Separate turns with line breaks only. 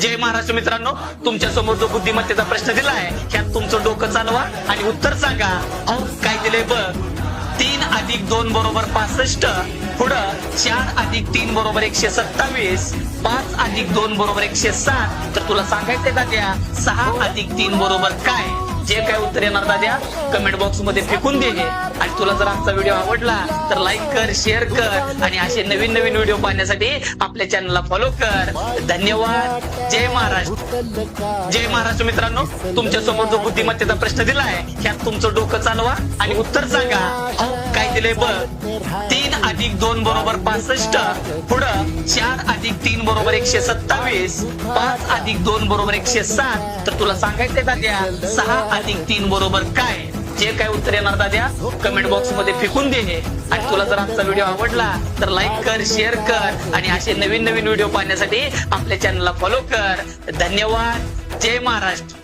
जय महाराष्ट्र मित्रांनो, तुमच्या समोर जो बुद्धिमत्तेचा प्रश्न दिलाय ह्यात तुमचं डोकं चालवा आणि उत्तर सांगा. अहो काय दिलंय बघ. 3 + 2 = 65. पुढं 4 + 3 = 127. 5 + 2 = 107. तर तुला सांगायचंय दाद्या 6 + 3 बरोबर काय? जे काय उत्तर येणार दाद्या कमेंट बॉक्स मध्ये फेकून दे. आणि तुला जर आमचा व्हिडिओ आवडला तर लाईक कर, शेअर कर आणि असे नवीन नवीन व्हिडिओ पाहण्यासाठी आपल्या चॅनलला फॉलो कर. धन्यवाद. जय महाराष्ट्र. जय महाराष्ट्र मित्रांनो, तुमच्या समोर जो बुद्धिमत्तेचा प्रश्न दिलाय ह्यात तुमचं डोकं चालवा आणि उत्तर सांगा. अहो काय दिलंय बघ. 3 + 2 = 65. पुढं 4 + 3 = 127. 5 + 2 = 107. तर तुला सांगायचंय दाद्या 6 + 3 बरोबर काय? जे काय उत्तर येणार दाद्या कमेंट बॉक्स मध्ये फेकून दे. आणि तुला जर आमचा व्हिडिओ आवडला तर लाईक कर, शेअर कर आणि असे नवीन नवीन व्हिडिओ पाहण्यासाठी आपल्या चॅनलला फॉलो कर. धन्यवाद. जय महाराष्ट्र.